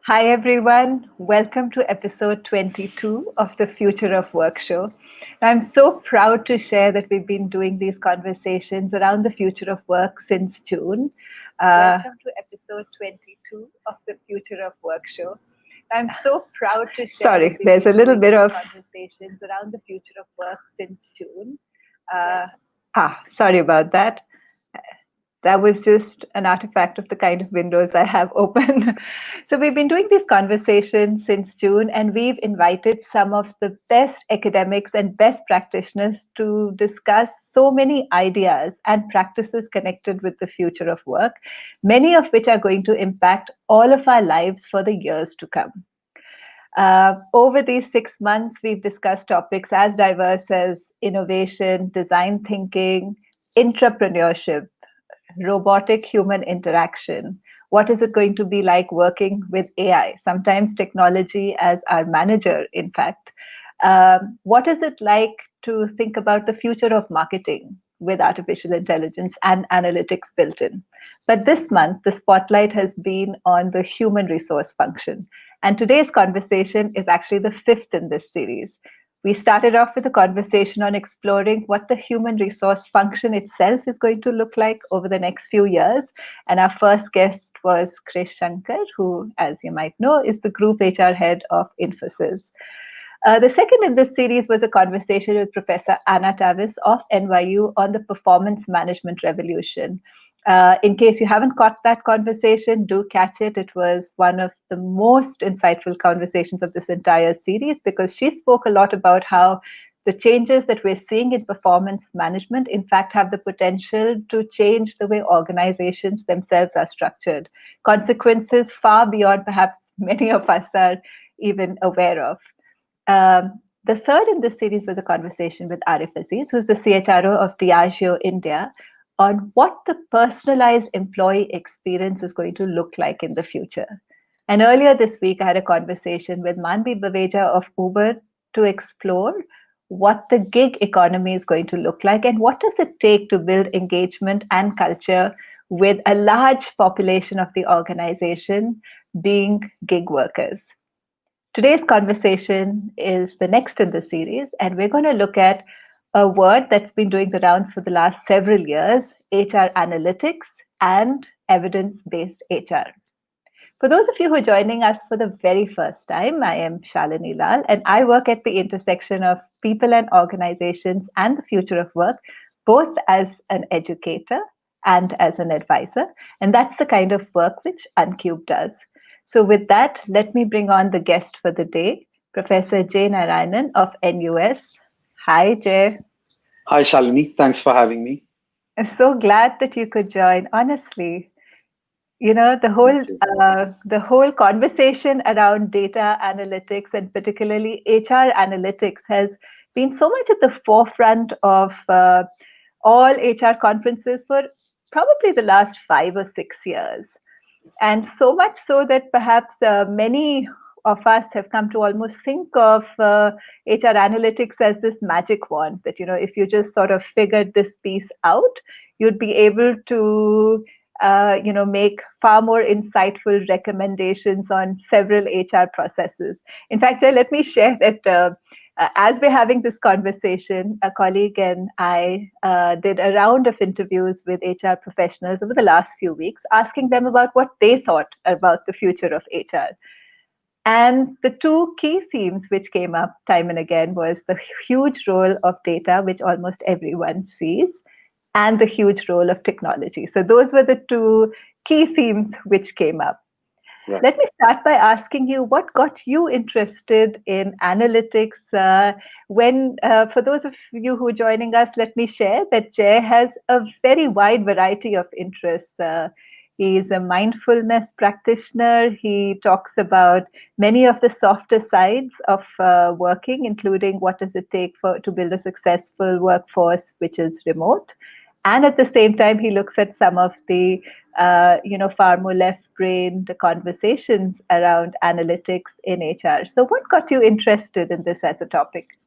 Hi, everyone. Welcome to episode 22 of the Future of Work show. I'm so proud to share that we've been doing these conversations around the future of work since June. Welcome to episode 22 of the Future of Work show. I'm so proud to share. Sorry, there's a little bit of conversations around the future of work since June. Sorry about that. That was just an artifact of the kind of windows I have open. So we've been doing these conversations since June, and we've invited some of the best academics and best practitioners to discuss so many ideas and practices connected with the future of work, many of which are going to impact all of our lives for the years to come. Over these 6 months, we've discussed topics as diverse as innovation, design thinking, entrepreneurship, robotic human interaction. What is it going to be like working with AI? Sometimes technology as our manager, in fact. What is it like to think about the future of marketing with artificial intelligence and analytics built in? But this month, the spotlight has been on the human resource function. And today's conversation is actually the fifth in this series. We started off with a conversation on exploring what the human resource function itself is going to look like over the next few years. And our first guest was Krish Shankar, who, as you might know, is the group HR head of Infosys. The second in this series was a conversation with Professor Anna Tavis of NYU on the performance management revolution. In case you haven't caught that conversation, do catch it. It was one of the most insightful conversations of this entire series because she spoke a lot about how the changes that we're seeing in performance management, in fact, have the potential to change the way organizations themselves are structured. Consequences far beyond perhaps many of us are even aware of. The third in this series was a conversation with Arif Aziz, who's the CHRO of Diageo India, on what the personalized employee experience is going to look like in the future. And earlier this week, I had a conversation with Manvi Baveja of Uber to explore what the gig economy is going to look like and what does it take to build engagement and culture with a large population of the organization being gig workers. Today's conversation is the next in the series, and we're going to look at a word that's been doing the rounds for the last several years, HR analytics and evidence-based HR. For those of you who are joining us for the very first time, I am Shalini Lal, and I work at the intersection of people and organizations and the future of work, both as an educator and as an advisor. And that's the kind of work which Uncube does. So with that, let me bring on the guest for the day, Professor Jay Narayanan of NUS. Hi, Jay. Hi, Shalini. Thanks for having me. I'm so glad that you could join. Honestly, you know, the whole conversation around data analytics and particularly HR analytics has been so much at the forefront of all HR conferences for probably the last 5 or 6 years. And so much so that perhaps many of us have come to almost think of HR analytics as this magic wand that, you know, if you just sort of figured this piece out, you'd be able to, make far more insightful recommendations on several HR processes. In fact, let me share that as we're having this conversation, a colleague and I did a round of interviews with HR professionals over the last few weeks, asking them about what they thought about the future of HR. And the two key themes which came up time and again was the huge role of data, which almost everyone sees, and the huge role of technology. So those were the two key themes which came up. Right. Let me start by asking you what got you interested in analytics. For those of you who are joining us, let me share that Jay has a very wide variety of interests. He's a mindfulness practitioner. He talks about many of the softer sides of working, including what does it take to build a successful workforce which is remote. And at the same time, he looks at some of the, far more left-brained conversations around analytics in HR. So what got you interested in this as a topic?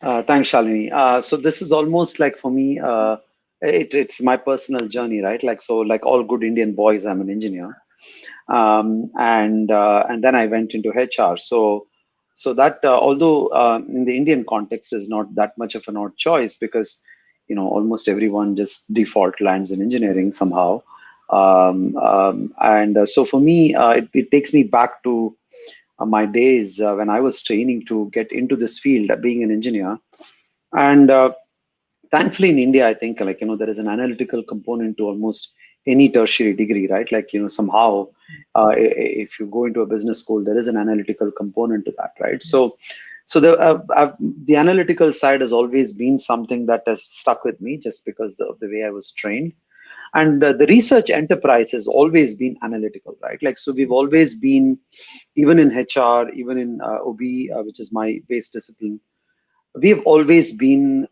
Thanks, Shalini. So this is almost like for me, it's my personal journey, right? Like all good Indian boys, I'm an engineer. And then I went into HR. So that although in the Indian context is not that much of an odd choice, because almost everyone just default lands in engineering somehow. And so for me, it takes me back to my days when I was training to get into this field, being an engineer. And thankfully in India, I think, like, there is an analytical component to almost any tertiary degree, right? Like, somehow, if you go into a business school, there is an analytical component to that, right? So the analytical side has always been something that has stuck with me just because of the way I was trained. And the research enterprise has always been analytical, right? Like, so we've always been, even in HR, even in OB, which is my base discipline, we've always been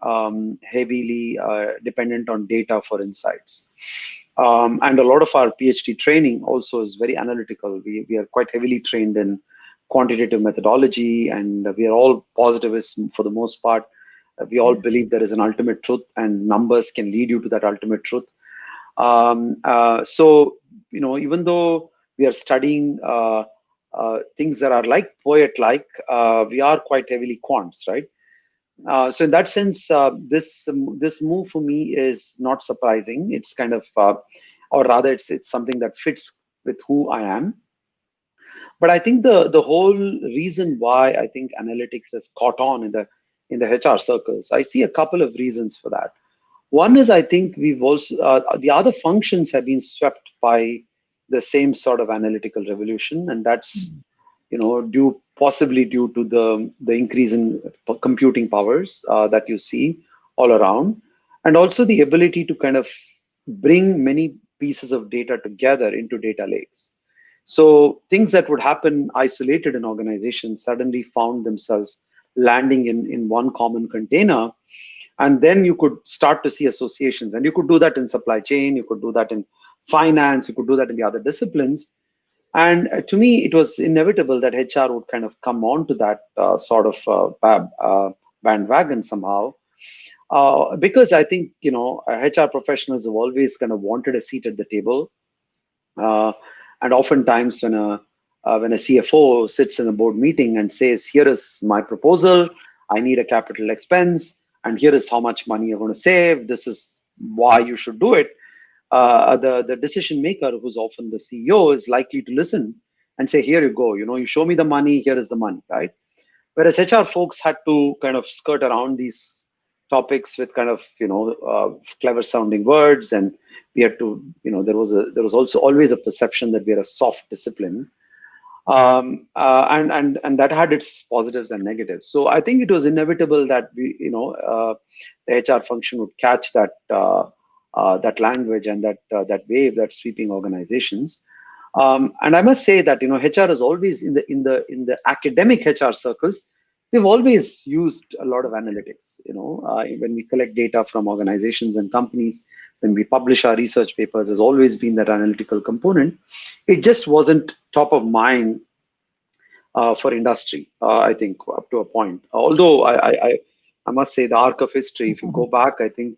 heavily dependent on data for insights. And a lot of our PhD training also is very analytical. We are quite heavily trained in quantitative methodology, and we are all positivists for the most part. We all believe there is an ultimate truth, and numbers can lead you to that ultimate truth. So, even though we are studying things that are like poet-like, we are quite heavily quants, right? So in that sense, this move for me is not surprising. It's kind of, or rather, it's something that fits with who I am. But I think the whole reason why I think analytics has caught on in the HR circles, I see a couple of reasons for that. One is, I think we've also the other functions have been swept by the same sort of analytical revolution, and that's possibly due to the increase in computing powers that you see all around, and also the ability to kind of bring many pieces of data together into data lakes. So things that would happen isolated in organizations suddenly found themselves landing in one common container, and then you could start to see associations. And you could do that in supply chain, you could do that in finance, you could do that in the other disciplines. And to me, it was inevitable that HR would kind of come on to that sort of bandwagon somehow. Because I think, HR professionals have always kind of wanted a seat at the table. Uh, and oftentimes when a CFO sits in a board meeting and says, "Here is my proposal. I need a capital expense, and here is how much money you're going to save. This is why you should do it." The decision maker, who's often the CEO, is likely to listen and say, "Here you go. You show me the money. Here is the money," right? Whereas HR folks had to kind of skirt around these topics with kind of clever sounding words, and we had to there was also always a perception that we are a soft discipline, and that had its positives and negatives. So I think it was inevitable that the HR function would catch that language and that wave that's sweeping organizations. And I must say that HR is always in the academic HR circles. We've always used a lot of analytics. When we collect data from organizations and companies, when we publish our research papers, there's always been that analytical component. It just wasn't top of mind for industry, I think, up to a point. Although I must say, the arc of history, if you go back, I think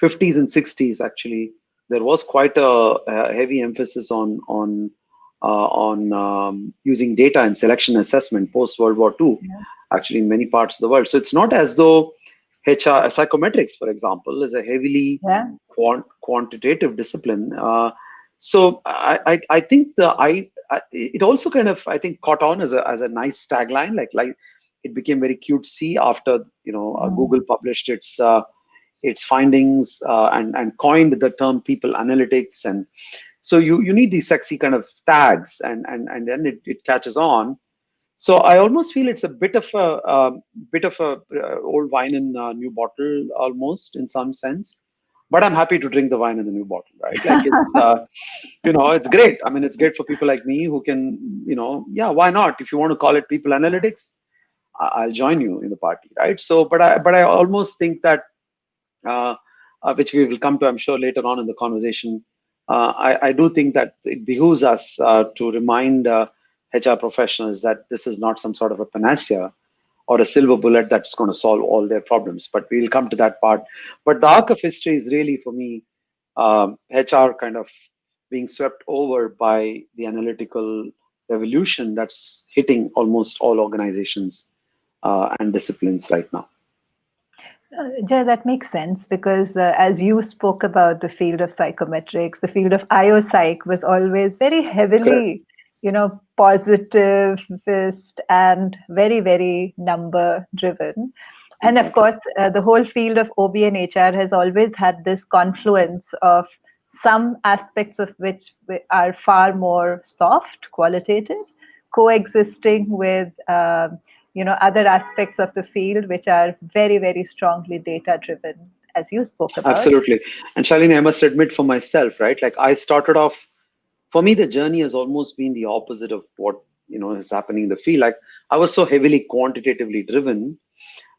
50s and 60s, actually, there was quite a heavy emphasis on using data in selection assessment post World War II, actually, in many parts of the world. So it's not as though HR psychometrics, for example, is a heavily quantitative discipline. So I think it also kind of, I think, caught on as a nice tagline, like it became very cutesy after Google published its findings and coined the term people analytics. And so you need these sexy kind of tags, and then it catches on. So I almost feel it's a bit of a old wine in a new bottle, almost, in some sense. But I'm happy to drink the wine in the new bottle, right? Like, it's great. I mean, it's great for people like me who can, yeah, why not? If you want to call it people analytics, I'll join you in the party, right? So, but I almost think that, which we will come to, I'm sure, later on in the conversation. I do think that it behooves us to remind HR professionals that this is not some sort of a panacea or a silver bullet that's going to solve all their problems. But we'll come to that part. But the arc of history is really, for me, HR kind of being swept over by the analytical revolution that's hitting almost all organizations and disciplines right now. Jay, that makes sense because as you spoke about the field of psychometrics, the field of IOPsych was always very Correct. heavily, positivist and very, very number driven. And of Exactly. course, the whole field of OB and HR has always had this confluence of some aspects of which are far more soft, qualitative, coexisting with other aspects of the field which are very, very strongly data driven, as you spoke about. Absolutely. And Shalini, I must admit for myself, right? Like I started off, for me, the journey has almost been the opposite of what is happening in the field. Like I was so heavily quantitatively driven,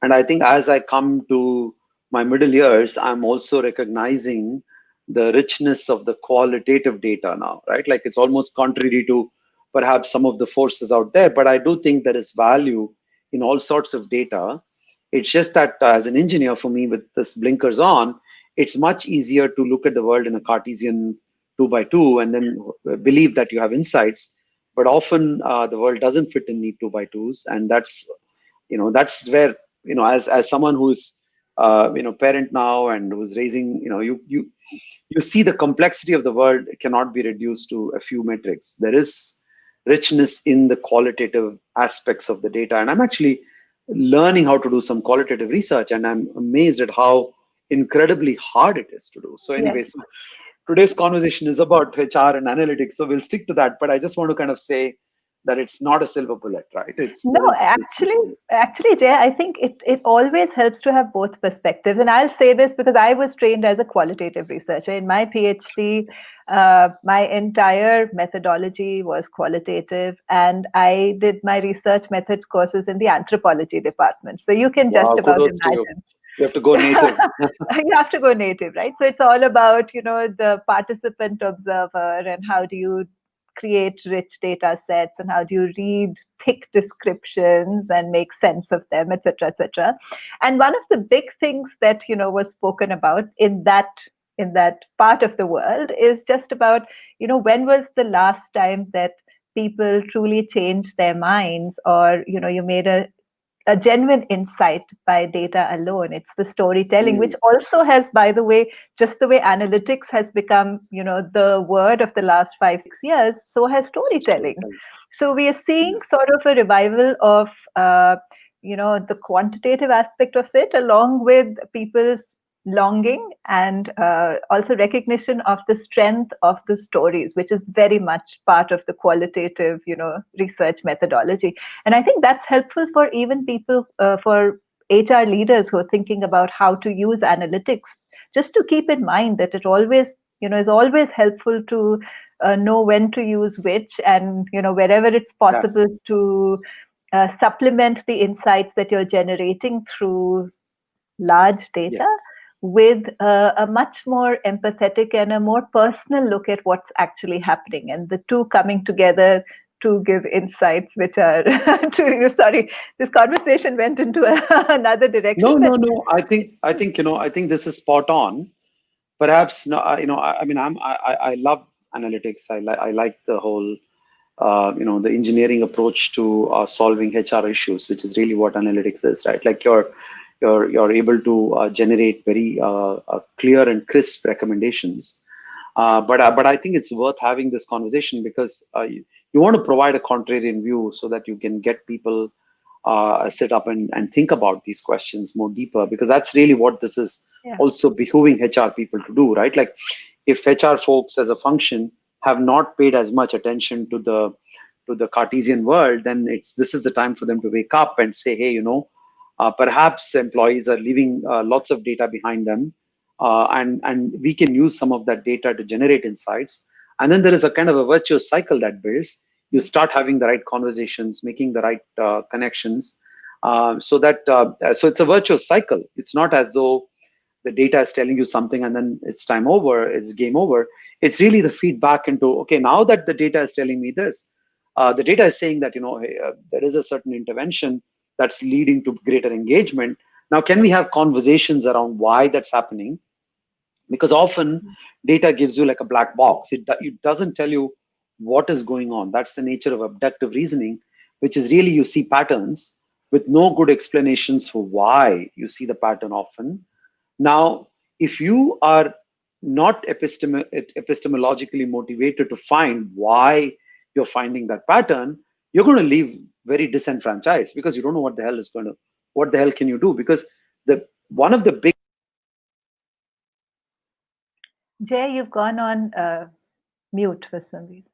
and I think as I come to my middle years, I'm also recognizing the richness of the qualitative data now, right? Like it's almost contrary to perhaps some of the forces out there, but I do think there is value in all sorts of data. It's just that as an engineer, for me, with this blinkers on, it's much easier to look at the world in a Cartesian two by two and then believe that you have insights. But often the world doesn't fit in neat two by twos, and that's where as someone who's parent now and who's raising you see the complexity of the world cannot be reduced to a few metrics. There is richness in the qualitative aspects of the data, and I'm actually learning how to do some qualitative research, and I'm amazed at how incredibly hard it is to do. So anyway, Yes. so today's conversation is about HR and analytics, so we'll stick to that, but I just want to kind of say that it's not a silver bullet, right? It's No, there is actually, richness in it. actually, Jay, I think it always helps to have both perspectives. And I'll say this because I was trained as a qualitative researcher. In my PhD, my entire methodology was qualitative, and I did my research methods courses in the anthropology department. So you can just Wow, about kudos to you. imagine. You have to go native. You have to go native, right? So it's all about, the participant observer and how do you create rich data sets and how do you read thick descriptions and make sense of them, etc., etc. And one of the big things that, was spoken about in that part of the world is just about, when was the last time that people truly changed their minds, or you made a genuine insight by data alone. It's the storytelling, which Mm, also has, by the way, just the way analytics has become, the word of the last 5, 6 years, so has storytelling. storytelling. So we are seeing Yeah. sort of a revival of, the quantitative aspect of it, along with people's longing and also recognition of the strength of the stories, which is very much part of the qualitative, research methodology. And I think that's helpful for even people, for HR leaders who are thinking about how to use analytics, just to keep in mind that it always, is always helpful to know when to use which, and, wherever it's Yeah. possible to supplement the insights that you're generating through large data Yes. with a much more empathetic and a more personal look at what's actually happening, and the two coming together to give insights which are sorry, this conversation went into another No, direction, no, but no. I think this is spot on. Perhaps no. I mean, I love analytics. I like the whole the engineering approach to solving HR issues, which is really what analytics is, right? Like you're able to generate very clear and crisp recommendations. But I think it's worth having this conversation because you want to provide a contrarian view so that you can get people sit up and think about these questions more deeper, because that's really what this is yeah. also behooving HR people to do, right? Like if HR folks as a function have not paid as much attention to the Cartesian world, then this is the time for them to wake up and say, hey, perhaps employees are leaving lots of data behind them, and we can use some of that data to generate insights. And then there is a kind of a virtuous cycle that builds. You start having the right conversations, making the right connections, so it's a virtuous cycle. It's not as though the data is telling you something and then it's time over, it's game over. It's really the feedback into, okay, now that the data is telling me this, the data is saying that hey, there is a certain intervention that's leading to greater engagement. Now can we have conversations around why that's happening, because often data gives you like a black box. It doesn't tell you what is going on. That's the nature of abductive reasoning, which is really you see patterns with no good explanations for why you see the pattern often. Now, if you are not epistemologically motivated to find why you're finding that pattern, you're going to leave very disenfranchised because you don't know what the hell can you do? Because the one of the big Jay, you've gone on mute for some reason.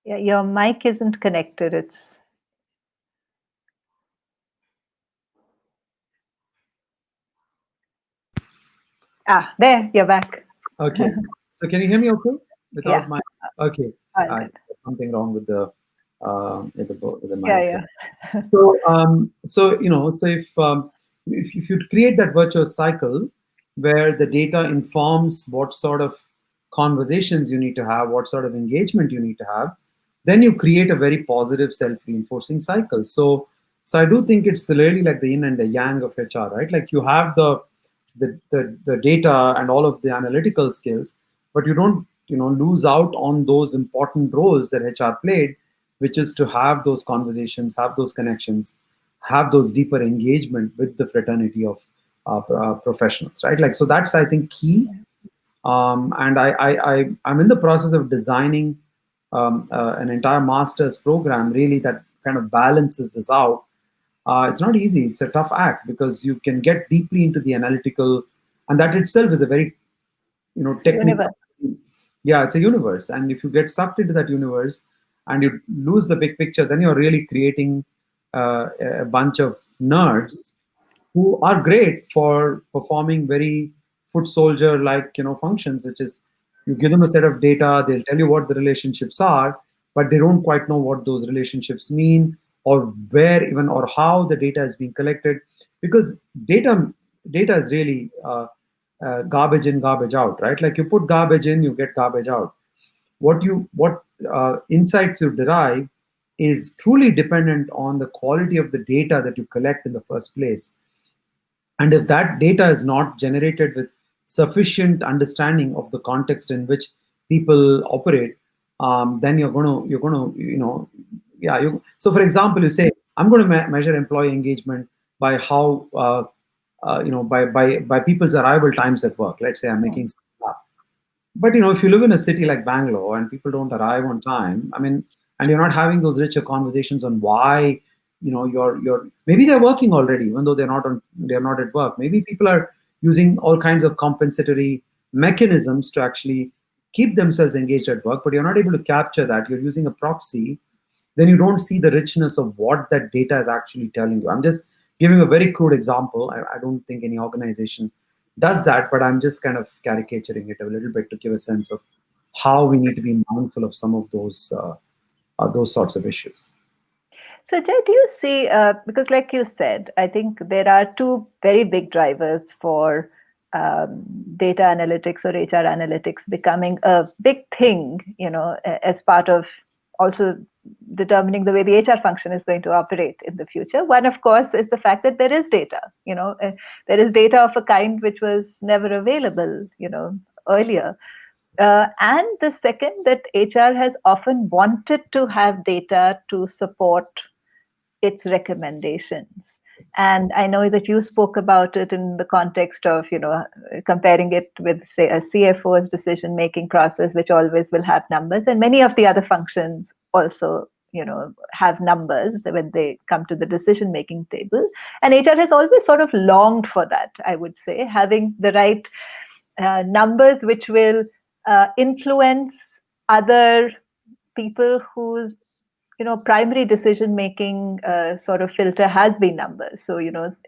Yeah, your mic isn't connected. It's there. You're back. Okay. So can you hear me okay Yeah, without my? Okay. all I good. something wrong with the Yeah, mic. yeah. So if you create that virtuous cycle where the data informs what sort of conversations you need to have, what sort of engagement you need to have, then you create a very positive self-reinforcing cycle. So I do think it's really like the yin and the yang of HR, right? Like you have the data and all of the analytical skills, but you don't lose out on those important roles that HR played, which is to have those conversations, have those connections, have those deeper engagement with the fraternity of professionals, right? Like so that's I think key. And I'm in the process of designing an entire master's program really that kind of balances this out. It's not easy. It's a tough act because you can get deeply into the analytical, and that itself is a very technical. Universe. Yeah, it's a universe, and if you get sucked into that universe and you lose the big picture, then you're really creating a bunch of nerds who are great for performing very foot soldier like functions, which is you give them a set of data, they'll tell you what the relationships are, but they don't quite know what those relationships mean, or where even or how the data is being collected, because data is really garbage in, garbage out, right? Like you put garbage in, you get garbage out. What insights you derive is truly dependent on the quality of the data that you collect in the first place. And if that data is not generated with sufficient understanding of the context in which people operate, then you're going to yeah. So for example, you say I'm going to measure employee engagement by how by people's arrival times at work. Let's say I'm Hmm. making something up. But if you live in a city like Bangalore and people don't arrive on time, I mean, and you're not having those richer conversations on why, you're maybe they're working already, even though they're not at work. Maybe people are using all kinds of compensatory mechanisms to actually keep themselves engaged at work, but you're not able to capture that. You're using a proxy, then you don't see the richness of what that data is actually telling you. I'm just giving a very crude example. I don't think any organization does that, but I'm just kind of caricaturing it a little bit to give a sense of how we need to be mindful of some of those sorts of issues. So, Jay, do you see, because like you said, I think there are two very big drivers for data analytics or HR analytics becoming a big thing, as part of also determining the way the HR function is going to operate in the future. One, of course, is the fact that there is data, there is data of a kind which was never available, earlier. And the second, that HR has often wanted to have data to support its recommendations. And I know that you spoke about it in the context of, comparing it with, say, a CFO's decision making process, which always will have numbers. And many of the other functions also, have numbers when they come to the decision making table. And HR has always sort of longed for that, I would say, having the right numbers which will influence other people whose primary decision making sort of filter has been numbers. So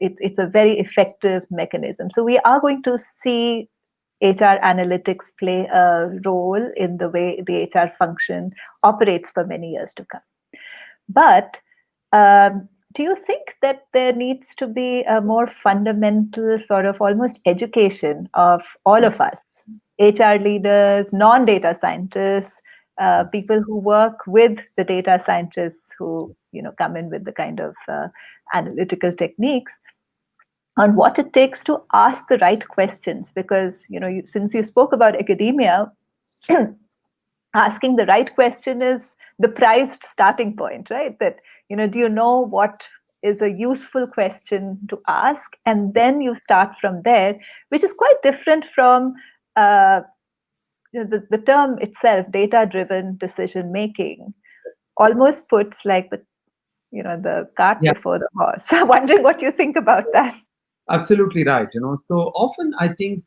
it's a very effective mechanism. So we are going to see HR analytics play a role in the way the HR function operates for many years to come. But do you think that there needs to be a more fundamental sort of almost education of all of us, HR leaders, non-data scientists, people who work with the data scientists who come in with the kind of analytical techniques on what it takes to ask the right questions. Because since you spoke about academia, asking the right question is the prized starting point, right? That do you know what is a useful question to ask, and then you start from there, which is quite different from uh, the term itself, data driven decision making, almost puts like the cart Yeah, before the horse. I'm wondering what you think about that. absolutely right. So often I think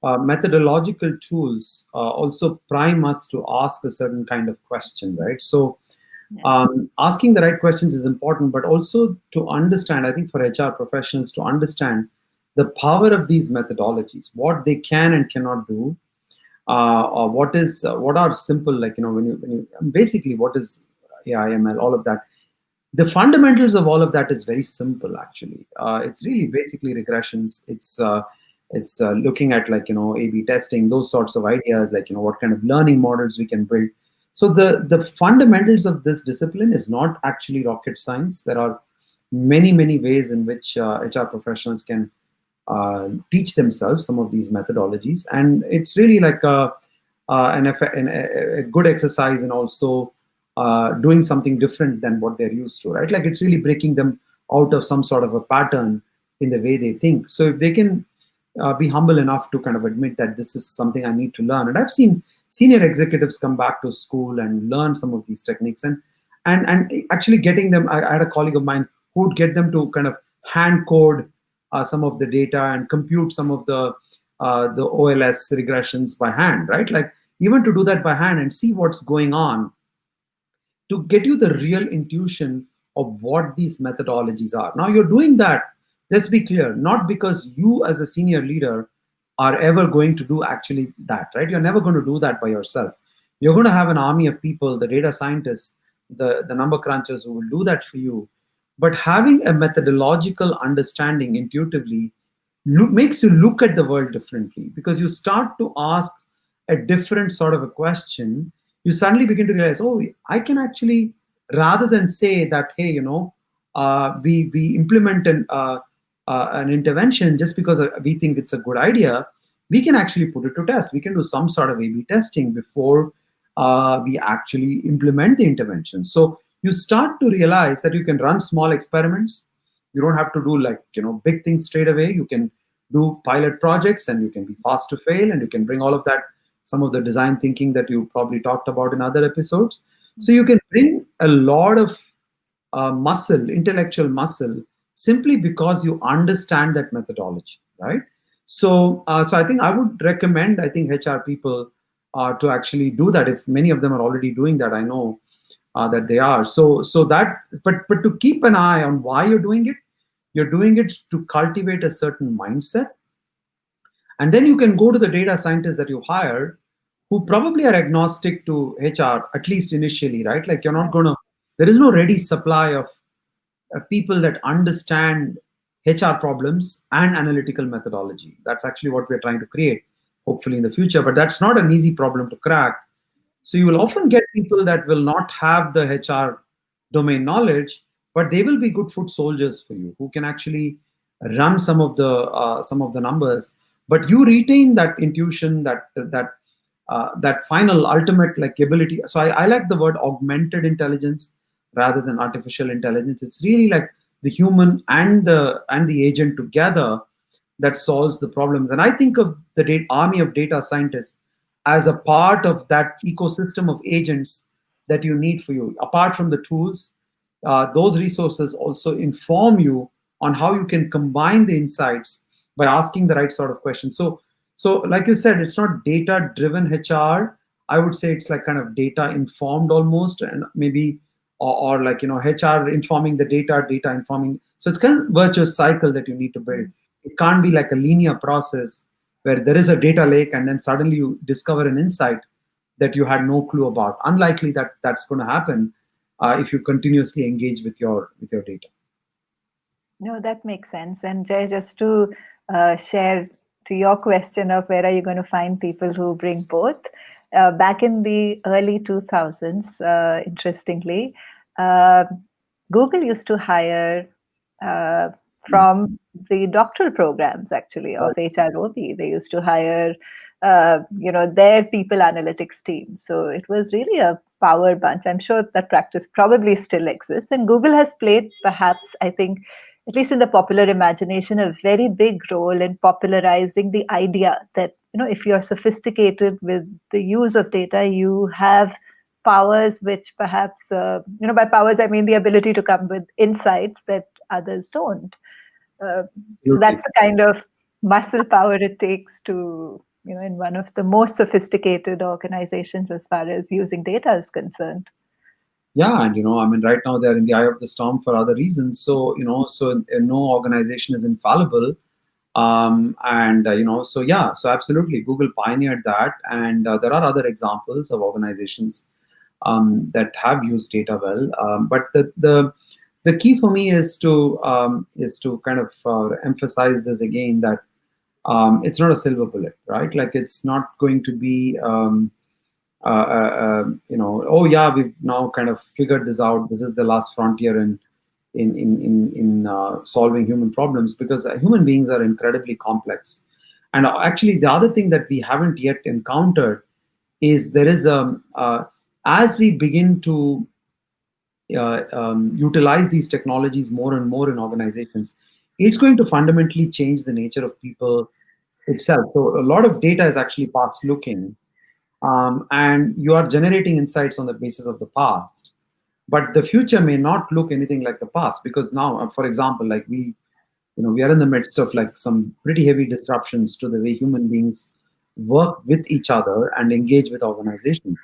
methodological tools also prime us to ask a certain kind of question, right? So Yeah. asking the right questions is important, but also to understand, I think for HR professionals to understand the power of these methodologies, what they can and cannot do, or what are simple, like when you basically what is AIML, all of that. The fundamentals of all of that is very simple, actually. It's really basically regressions. It's looking at, like, A/B testing, those sorts of ideas, like, what kind of learning models we can build. So the fundamentals of this discipline is not actually rocket science. There are many ways in which HR professionals can teach themselves some of these methodologies, and it's really like a good exercise, and also doing something different than what they're used to, right? Like, it's really breaking them out of some sort of a pattern in the way they think. So if they can be humble enough to kind of admit that this is something I need to learn, and I've seen senior executives come back to school and learn some of these techniques, and actually getting them. I had a colleague of mine who would get them to kind of hand code some of the data and compute some of the OLS regressions by hand, right? Like, even to do that by hand and see what's going on, to get you the real intuition of what these methodologies are. Now, you're doing that, let's be clear, not because you as a senior leader are ever going to do actually that, right? You're never going to do that by yourself. You're going to have an army of people, the data scientists, the number crunchers, who will do that for you. But having a methodological understanding intuitively makes you look at the world differently, because you start to ask a different sort of a question. You suddenly begin to realize, oh, I can actually, rather than say that, hey, we implement an intervention just because we think it's a good idea. We can actually put it to test. We can do some sort of A/B testing before we actually implement the intervention. So you start to realize that you can run small experiments. You don't have to do, like, big things straight away. You can do pilot projects, and you can be fast to fail, and you can bring all of that, some of the design thinking that you probably talked about in other episodes. So you can bring a lot of intellectual muscle, simply because you understand that methodology, right? So I think I would recommend, I think, HR people to actually do that. If many of them are already doing that, I know that they are. So that, but to keep an eye on why you're doing it. You're doing it to cultivate a certain mindset, and then you can go to the data scientists that you hired, who probably are agnostic to HR, at least initially, right? Like, you're not going to, there is no ready supply of people that understand HR problems and analytical methodology. That's actually what we're trying to create, hopefully in the future. But that's not an easy problem to crack. So you will often get people that will not have the HR domain knowledge, but they will be good foot soldiers for you, who can actually run some of the numbers. But you retain that intuition, that final ultimate, like, ability. So I like the word augmented intelligence rather than artificial intelligence. It's really like the human and the agent together that solves the problems. And I think of the army of data scientists as a part of that ecosystem of agents that you need for you. Apart from the tools, those resources also inform you on how you can combine the insights by asking the right sort of questions. So like you said, it's not data driven HR. I would say it's like kind of data informed almost, and maybe, or like, HR informing the data informing. So it's kind of virtuous cycle that you need to build. It can't be like a linear process where there is a data lake and then suddenly you discover an insight that you had no clue about. Unlikely that that's going to happen if you continuously engage with your data. No, that makes sense. And Jay, just to share to your question of where are you going to find people who bring both, back in the early 2000s, interestingly, uh, Google used to hire uh, Yes. from the doctoral programs actually of Right. HROB. They used to hire, their people analytics team. So it was really a power bunch. I'm sure that practice probably still exists, and Google has played, perhaps, I think, at least in the popular imagination, a very big role in popularizing the idea that if you're sophisticated with the use of data, you have powers which perhaps by powers I mean the ability to come with insights that others don't. So that's Absolutely. the kind of muscle power it takes to in one of the most sophisticated organizations as far as using data is concerned. Yeah, and I mean, right now they're in the eye of the storm for other reasons. So no organization is infallible. And so yeah, so absolutely, Google pioneered that, and there are other examples of organizations that have used data well. But the key for me is to kind of emphasize this again, that it's not a silver bullet, right? Like, it's not going to be oh yeah, we've now kind of figured this out. This is the last frontier in solving human problems, because human beings are incredibly complex. And actually, the other thing that we haven't yet encountered is there is as we begin to utilize these technologies more and more in organizations, it's going to fundamentally change the nature of people itself. So a lot of data is actually past looking, and you are generating insights on the basis of the past. But the future may not look anything like the past, because now, for example, like we are in the midst of like some pretty heavy disruptions to the way human beings work with each other and engage with organizations.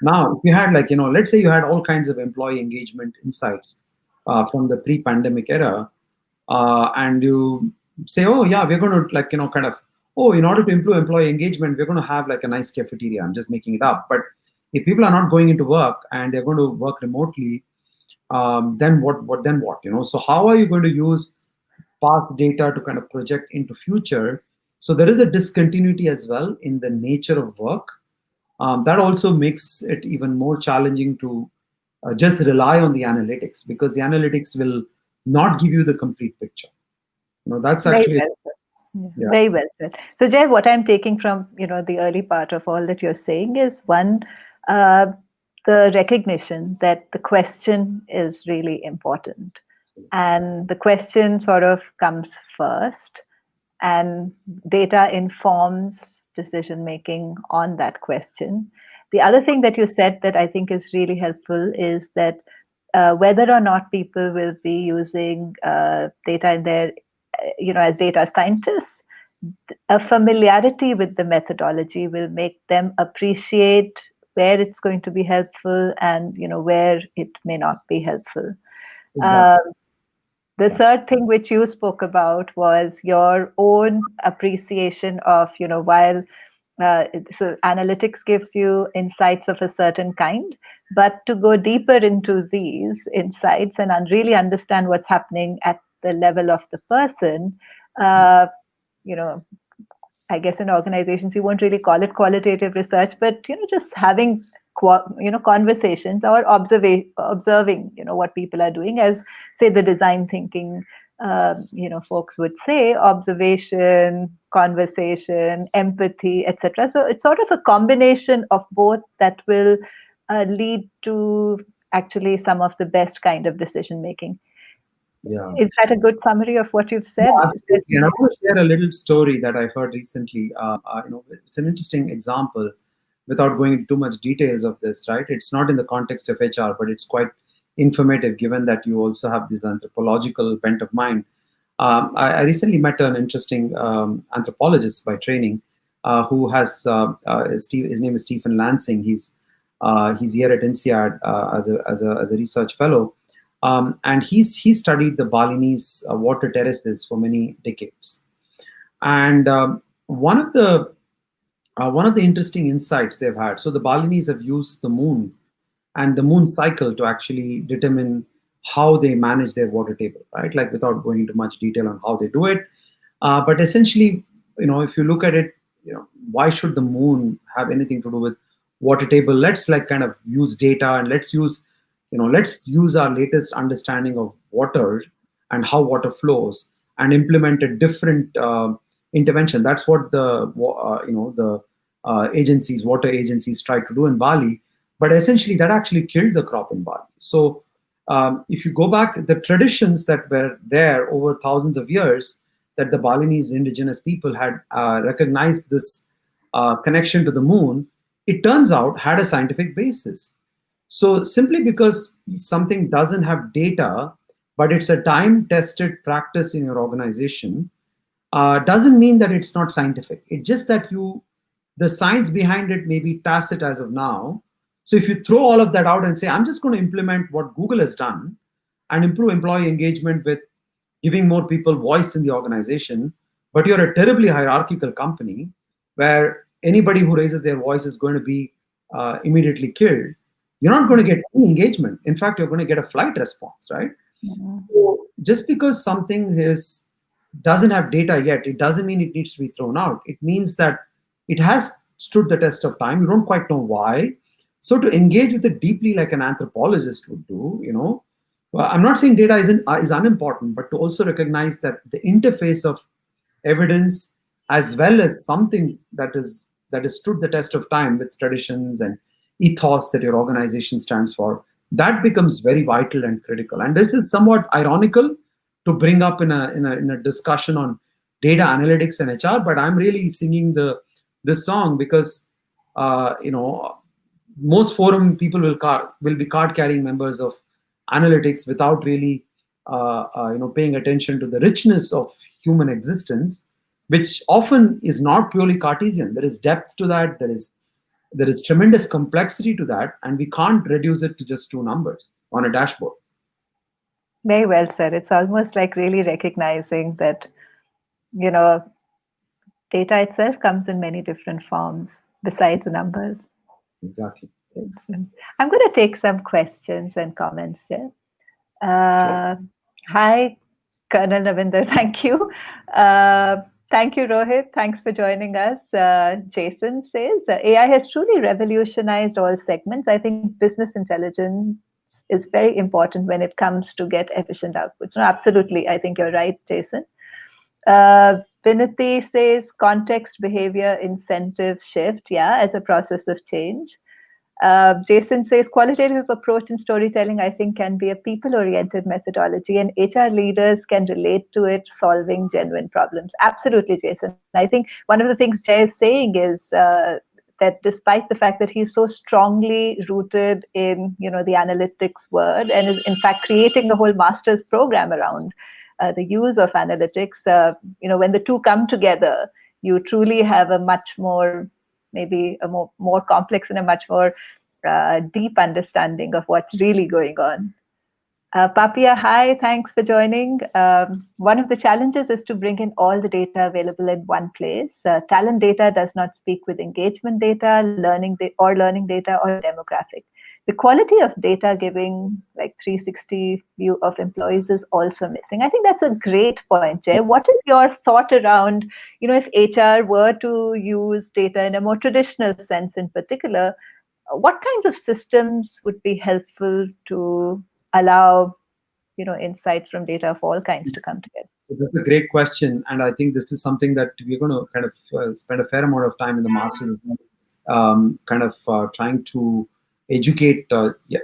Now, if you had, like, let's say you had all kinds of employee engagement insights from the pre-pandemic era, and you say, oh yeah, we're going to, like, kind of, oh, in order to improve employee engagement, we're going to have like a nice cafeteria. I'm just making it up. But if people are not going into work and they're going to work remotely, then what? So how are you going to use past data to kind of project into future? So there is a discontinuity as well in the nature of work. That also makes it even more challenging to just rely on the analytics, because the analytics will not give you the complete picture. That's Very actually, well said. Yeah, yeah, very well said. So, Jay, what I'm taking from the early part of all that you're saying is, one, uh, the recognition that the question is really important, and the question sort of comes first, and data informs decision making on that question. The other thing that you said that I think is really helpful is that whether or not people will be using data in their, as data scientists, a familiarity with the methodology will make them appreciate where it's going to be helpful and where it may not be helpful. exactly, Uh, the exactly. third thing which you spoke about was your own appreciation of, while so analytics gives you insights of a certain kind, but to go deeper into these insights and really understand what's happening at the level of the person, uh, you know, I guess in organizations you won't really call it qualitative research, but just having conversations or observing what people are doing, as say the design thinking folks would say, observation, conversation, empathy, etc. So it's sort of a combination of both that will lead to actually some of the best kind of decision making. Yeah. Is that a good summary of what you've No, said? Is there absolutely. And I want to share a little story that I heard recently. It's an interesting example, without going into too much details of this, right? It's not in the context of HR, but it's quite informative, given that you also have this anthropological bent of mind. I recently met an interesting anthropologist by training, who has his name is Stephen Lansing. He's here at INSEAD as a research fellow, and he studied the Balinese water terraces for many decades. And one of the interesting insights they've had. So the Balinese have used the moon and the moon cycle to actually determine how they manage their water table, right? Like, without going into much detail on how they do it, but essentially, if you look at it, why should the moon have anything to do with water table? Let's, like, kind of use data, and let's use let's use our latest understanding of water and how water flows and implement a different intervention. That's what the agencies, water agencies, tried to do in Bali. But essentially, that actually killed the crop in Bali. So, if you go back, the traditions that were there over thousands of years, that the Balinese indigenous people had recognized this connection to the moon, it turns out had a scientific basis. So simply because something doesn't have data, but it's a time-tested practice in your organization, doesn't mean that it's not scientific. It's just that the science behind it may be tacit as of now. So if you throw all of that out and say, I'm just going to implement what Google has done and improve employee engagement with giving more people voice in the organization, but you're a terribly hierarchical company where anybody who raises their voice is going to be immediately killed, you're not going to get any engagement. In fact, you're going to get a flight response, right? Mhm. So just because something doesn't have data yet, it doesn't mean it needs to be thrown out. It means that it has stood the test of time. You don't quite know why. So to engage with it deeply, like an anthropologist would do, well, I'm not saying data is unimportant, but to also recognize that the interface of evidence as well as something that has stood the test of time with traditions and ethos that your organization stands for, that becomes very vital and critical. And this is somewhat ironical to bring up in a discussion on data analytics and HR, but I'm really singing this song because most forum people will be card carrying members of analytics without really paying attention to the richness of human existence, which often is not purely Cartesian. There is depth to that. There is tremendous complexity to that, and we can't reduce it to just two numbers on a dashboard. Very well said. It's almost like really recognizing that, you know, data itself comes in many different forms besides the numbers. Exactly. I'm going to take some questions and comments here. Sure. Hi, Colonel Navinder. Thank you. Thank you, Rohit. Thanks for joining us. Jason says AI has truly revolutionized all segments. I think business intelligence is very important when it comes to get efficient outputs. No, absolutely. I think you're right, Jason. Vinati says context, behavior, incentives shift, yeah, as a process of change. Jason says qualitative approach in storytelling, I think, can be a people oriented methodology, and HR leaders can relate to it, solving genuine problems. Absolutely, Jason. I think one of the things Jay is saying is that despite the fact that he's so strongly rooted in the analytics world and is in fact creating a whole master's program around the use of analytics, when the two come together, you truly have a much more, maybe a more complex and a much more deep understanding of what's really going on. Papia, hi, thanks for joining. One of the challenges is to bring in all the data available in one place. Talent data does not speak with engagement data, learning data, or demographic. The quality of data giving like 360 view of employees is also missing. I think that's a great point, Jay. What is your thought around, if HR were to use data in a more traditional sense in particular, what kinds of systems would be helpful to allow insights from data of all kinds to come together? So that's a great question, and I think this is something that we're going to kind of spend a fair amount of time in the masters, trying to educate.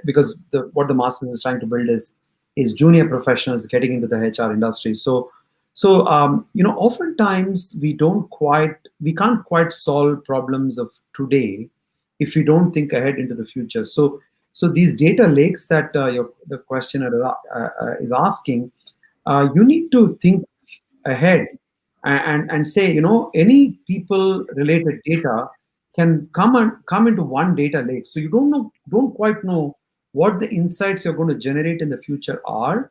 Because what the masters is trying to build is junior professionals getting into the HR industry. So oftentimes we can't quite solve problems of today if we don't think ahead into the future. So these data lakes that the questioner is asking, you need to think ahead and say, any people related data can come into one data lake. So you don't quite know what the insights you're going to generate in the future are.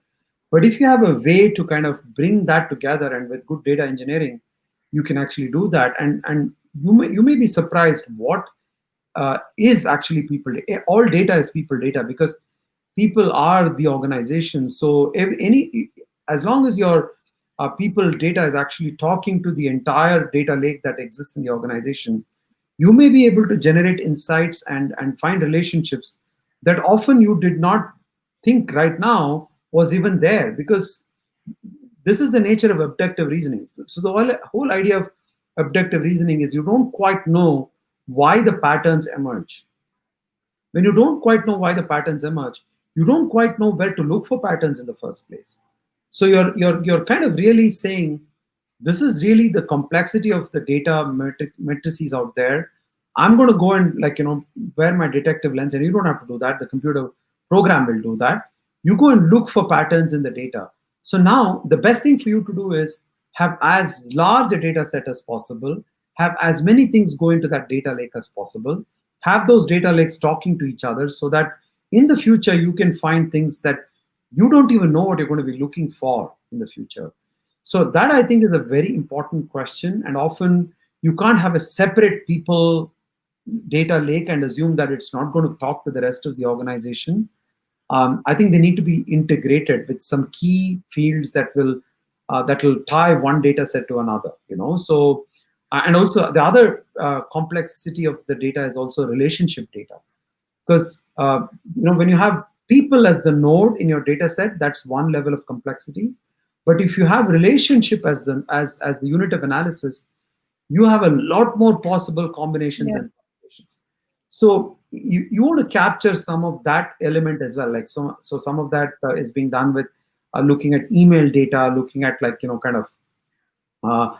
But if you have a way to kind of bring that together, and with good data engineering, you can actually do that. And you may be surprised what is actually people. All data is people data, because people are the organization. So as long as your people data is actually talking to the entire data lake that exists in the organization, you may be able to generate insights and find relationships that often you did not think right now was even there, because this is the nature of abductive reasoning. So the whole idea of abductive reasoning is you don't quite know why the patterns emerge. When you don't quite know why the patterns emerge, you don't quite know where to look for patterns in the first place. So you're kind of really saying this is really the complexity of the data matrices out there. I'm going to go and, like, wear my detective lens, and you don't have to do that. The computer program will do that. You go and look for patterns in the data. So now the best thing for you to do is have as large a data set as possible, have as many things go into that data lake as possible, have those data lakes talking to each other, so that in the future you can find things that you don't even know what you're going to be looking for in the future. So that, I think, is a very important question. And often you can't have a separate people data lake and assume that it's not going to talk to the rest of the organization. I think they need to be integrated with some key fields that will tie one data set to another. So and also the other complexity of the data is also relationship data, because when you have people as the node in your data set, that's one level of complexity. But if you have relationship as the unit of analysis, you have a lot more possible combinations Yeah. and combinations. So you want to capture some of that element as well. Like, so some of that is being done with looking at email data, looking at, like, kind of uh,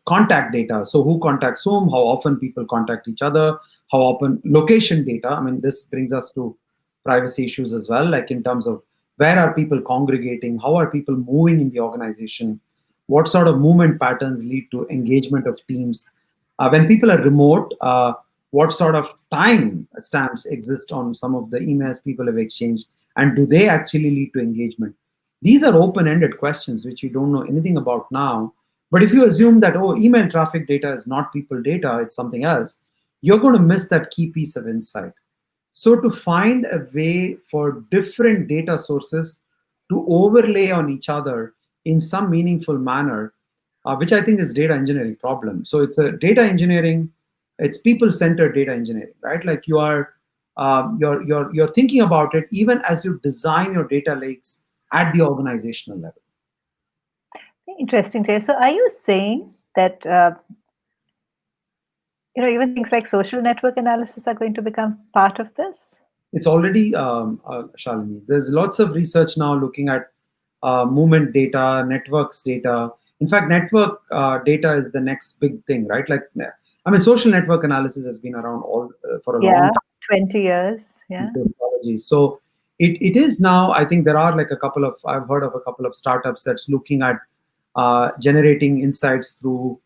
contact data. So who contacts whom, how often people contact each other, how often, location data. I mean, this brings us to privacy issues as well, like in terms of where are people congregating, how are people moving in the organization, what sort of movement patterns lead to engagement of teams. When people are remote, what sort of time stamps exist on some of the emails people have exchanged, and do they actually lead to engagement? These are open-ended questions which you don't know anything about now. But if you assume that, oh, email traffic data is not people data, it's something else, you're going to miss that key piece of insight. So to find a way for different data sources to overlay on each other in some meaningful manner, which I think is data engineering problem. So it's a data engineering, it's people-centered data engineering, right? Like you're thinking about it even as you design your data lakes at the organizational level. Interesting, Jay. So, are you saying that even things like social network analysis are going to become part of this? It's already, Shalini. There's lots of research now looking at movement data, networks data. In fact, network data is the next big thing, right? Like, I mean, social network analysis has been around all for a long Yeah, time 20 years. in Yeah. sociology. So it is now, I think there are like I've heard of a couple of startups that's looking at generating insights through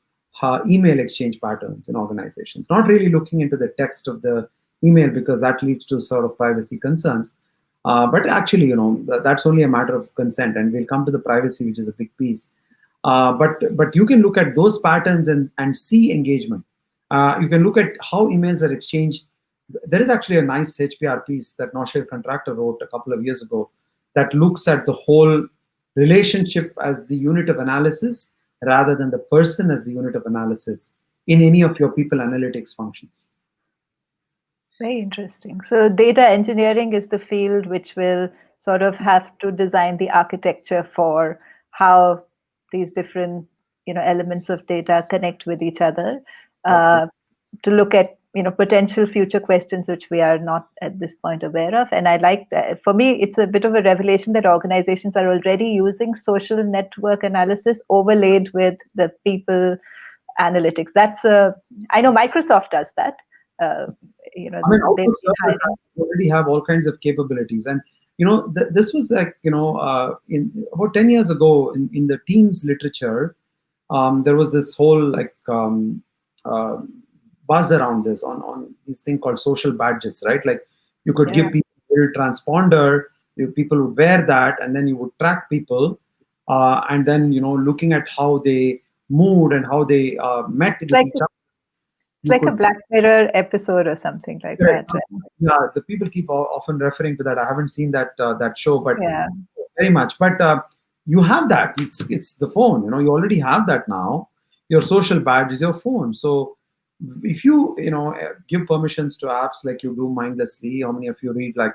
email exchange patterns in organizations, not really looking into the text of the email because that leads to sort of privacy concerns. But actually, that's only a matter of consent, and we'll come to the privacy, which is a big piece. But you can look at those patterns and see engagement. You can look at how emails are exchanged. There is actually a nice HPR piece that Noshir Contractor wrote a couple of years ago that looks at the whole relationship as the unit of analysis rather than the person as the unit of analysis in any of your people analytics functions. Very interesting. So, data engineering is the field which will sort of have to design the architecture for how these different, elements of data connect with each other, uh, to look at, potential future questions which we are not at this point aware of. And I like that. For me, it's a bit of a revelation that organizations are already using social network analysis overlaid with the people analytics. I know Microsoft does that. Uh, I mean, they've Outlook been servers hiring. already have all kinds of capabilities, and this was like in about 10 years ago in the Teams literature, there was this whole like uh, buzz around this on this thing called social badges, right? Like you could give Yeah. people a little transponder, people would wear that, and then you would track people, and then looking at how they moved and how they met It's with like each other, it's you like a could. Black Mirror episode or something like Correct. that, right? Yeah, the people keep often referring to that. I haven't seen that show, but Yeah. very much. But you have that. It's the phone. You already have that now. Your social badge is your phone. So if you give permissions to apps like you do mindlessly, how many of you read like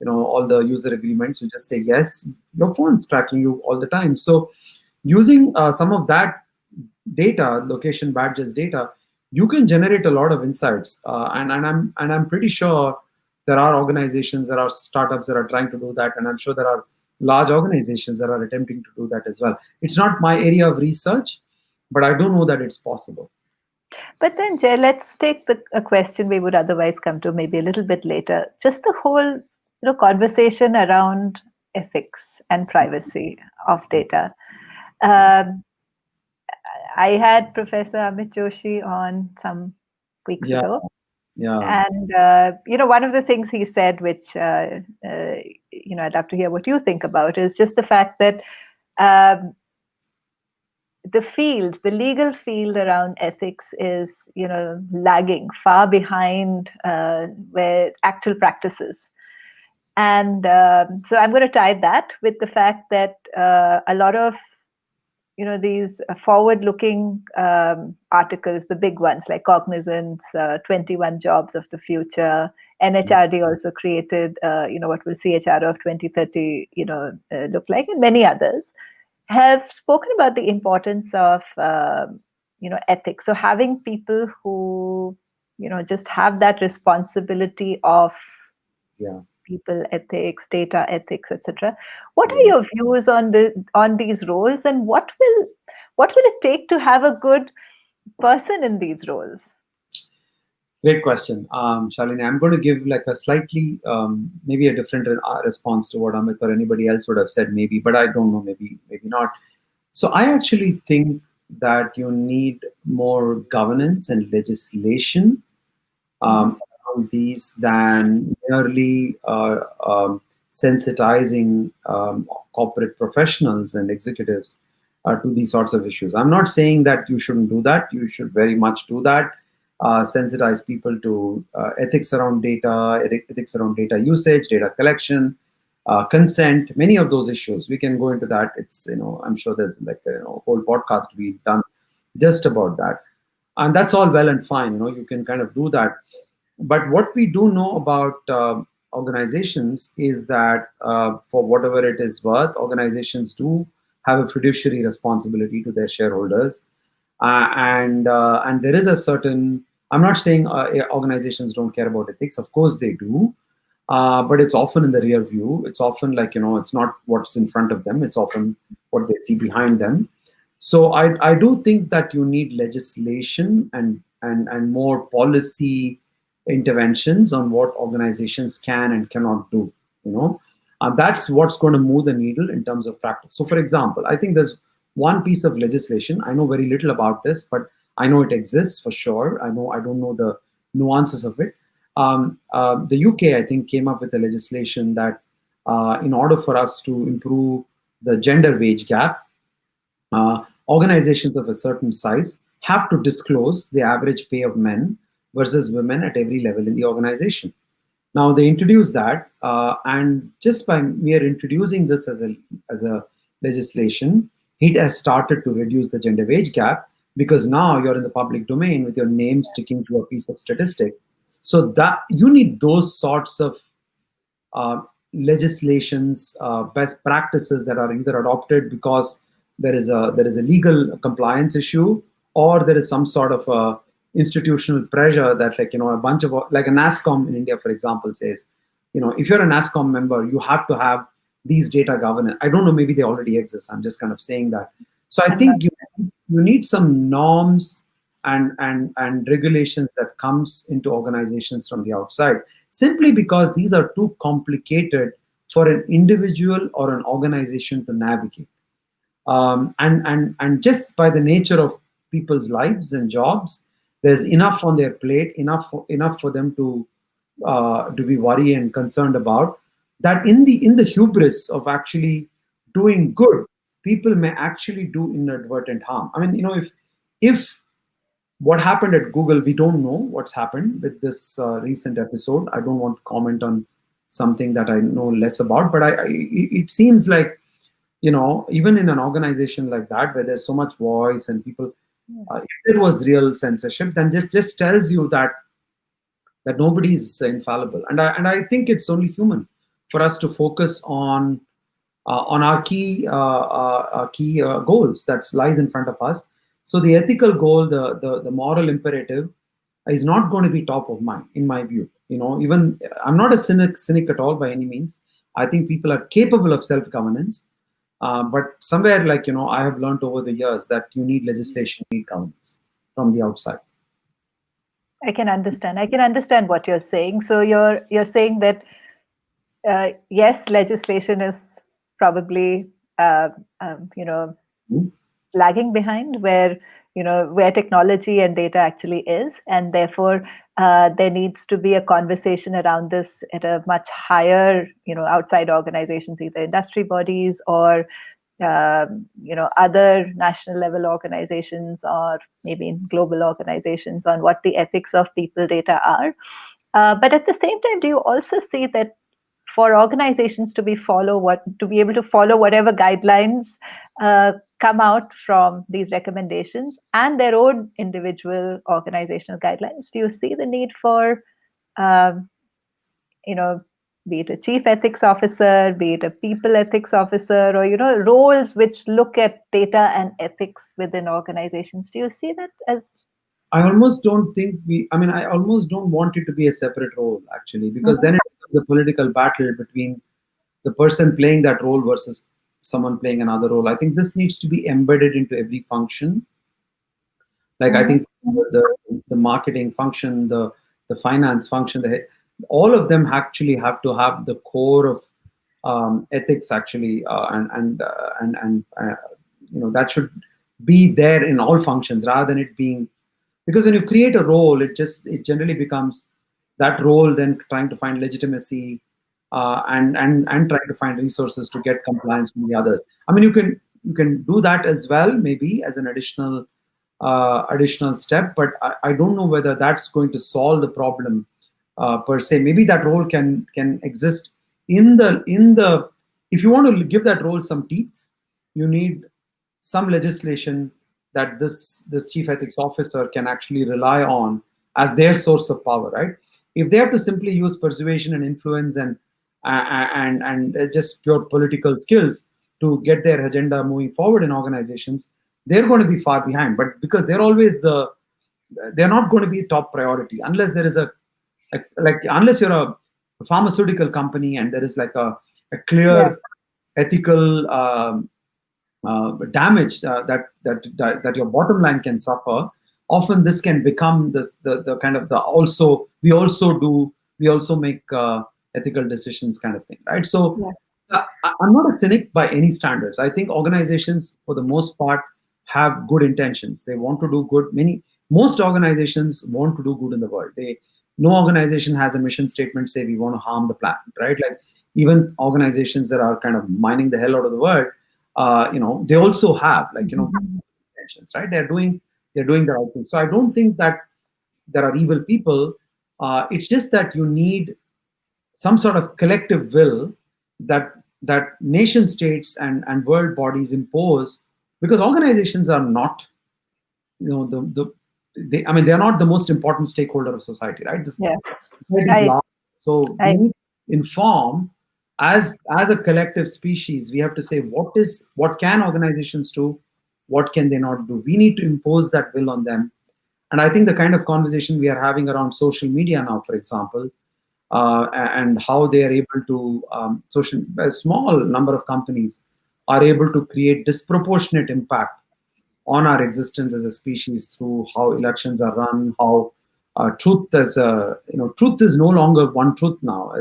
all the user agreements. You just say yes, your phone's tracking you all the time. So using some of that data, location badges data, you can generate a lot of insights. And I'm pretty sure there are organizations, there are startups that are trying to do that, and I'm sure there are large organizations that are attempting to do that as well. It's not my area of research, but I do know that it's possible. But then, Jay, let's take a question we would otherwise come to maybe a little bit later. Just the whole, conversation around ethics and privacy of data. Um, I had Professor Amit Joshi on some weeks Yeah, ago, yeah, and one of the things he said, which I'd love to hear what you think about, is just the fact that um, the legal field around ethics is, lagging far behind where actual practices. And so I'm going to tie that with the fact that a lot of these forward-looking articles, the big ones like Cognizant's 21 Jobs of the Future, NHRD also created, what will CHR of 2030, look like, and many others have spoken about the importance of, ethics. So having people who, just have that responsibility of yeah, people ethics, data ethics, etc. What are yeah. your views on these roles, and what will it take to have a good person in these roles? Great question, Shalini. I'm going to give like a slightly, maybe a different response to what Amit or anybody else would have said, maybe, but I don't know, maybe not. So I actually think that you need more governance and legislation Hmm. around these than merely sensitizing corporate professionals and executives to these sorts of issues. I'm not saying that you shouldn't do that. You should very much do that. Sensitize people to ethics around data, ethics around data usage, data collection, consent, many of those issues. We can go into that. It's, I'm sure there's like a whole podcast to be done just about that. And that's all well and fine. You can kind of do that. But what we do know about organizations is that for whatever it is worth, organizations do have a fiduciary responsibility to their shareholders, and there is a certain. I'm not saying organizations don't care about ethics. Of course they do, but it's often in the rear view. It's often like, it's not what's in front of them. It's often what they see behind them. So I do think that you need legislation and more policy interventions on what organizations can and cannot do. That's what's going to move the needle in terms of practice. So, for example, I think there's one piece of legislation. I know very little about this, but I know it exists for sure. I don't know the nuances of it. The UK, I think, came up with a legislation that, in order for us to improve the gender wage gap, organizations of a certain size have to disclose the average pay of men versus women at every level in the organization. Now they introduced that, and just by mere introducing this as a legislation, it has started to reduce the gender wage gap, because now you're in the public domain with your name sticking to a piece of statistic. So that you need those sorts of uh, legislations, best practices that are either adopted because there is a legal compliance issue, or there is some sort of institutional pressure that, like, a bunch of, like, a NASCOM in India, for example, says, if you're a NASCOM member, you have to have these data governance. I don't know, maybe they already exist. I'm just kind of saying that. So I I'm not. think you need some norms and regulations that comes into organizations from the outside, simply because these are too complicated for an individual or an organization to navigate. And just by the nature of people's lives and jobs, there's enough on their plate, enough for them to be worried and concerned about, that in the hubris of actually doing good, people may actually do inadvertent harm. I mean, if what happened at Google, we don't know what's happened with this recent episode. I don't want to comment on something that I know less about, but it seems like, even in an organization like that, where there's so much voice and people, if there was real censorship, then just tells you that nobody is infallible, and I think it's only human. for us to focus on our key goals that lies in front of us. So the ethical goal, the moral imperative, is not going to be top of mind in my view. Even I'm not a cynic at all by any means. I think people are capable of self governance, but somewhere, like, I have learned over the years that you need legislation, you need governance from the outside. I can understand. I can understand what you're saying. So you're saying that yes, legislation is probably uh, you know, Hmm? lagging behind where technology and data actually is, and therefore there needs to be a conversation around this at a much higher, outside organizations, either industry bodies or other national level organizations, or maybe in global organizations, on what the ethics of people data are. But at the same time, do you also see that for organizations to be able to follow whatever guidelines come out from these recommendations and their own individual organizational guidelines, do you see the need for um, you know be it a chief ethics officer, be it a people ethics officer, or roles which look at data and ethics within organizations? Do you see that as I almost don't think I almost don't want it to be a separate role, actually, because then it becomes a political battle between the person playing that role versus someone playing another role. I think this needs to be embedded into every function. Like, I Mhm. think the marketing function, the finance function, all of them actually have to have the core of ethics, actually, and that should be there in all functions rather than it being, because when you create a role, it generally becomes that role then trying to find legitimacy, and trying to find resources to get compliance from the others. I mean, you can do that as well, maybe as an additional step, but I don't know whether that's going to solve the problem per se. Maybe that role can exist in the if you want to give that role some teeth, you need some legislation that this chief ethics officer can actually rely on as their source of power, right? If they have to simply use persuasion and influence and just pure political skills to get their agenda moving forward in organizations, they're going to be far behind. But because they're not going to be top priority unless there is like unless you're a pharmaceutical company and there is like a yeah, clear ethical damage that your bottom line can suffer. Often this can become the kind of the also we also make ethical decisions kind of thing, right? So yeah, I'm not a cynic by any standards. I think organizations, for the most part, have good intentions. They want to do good. Most organizations want to do good in the world. No organization has a mission statement say we want to harm the planet, right? Like, even organizations that are kind of mining the hell out of the world, they also have, like, intentions, right? They're doing the right thing. So I don't think that there are evil people. It's just that you need some sort of collective will that nation states and world bodies impose, because organizations are not, I mean, they're not the most important stakeholder of society, right? This yeah. society is I large, so we I need to inform as a collective species. We have to say what can organizations do, what can they not do. We need to impose that will on them. And I think the kind of conversation we are having around social media now, for example, and how they are able to a small number of companies are able to create disproportionate impact on our existence as a species through how elections are run, how truth is no longer one truth now.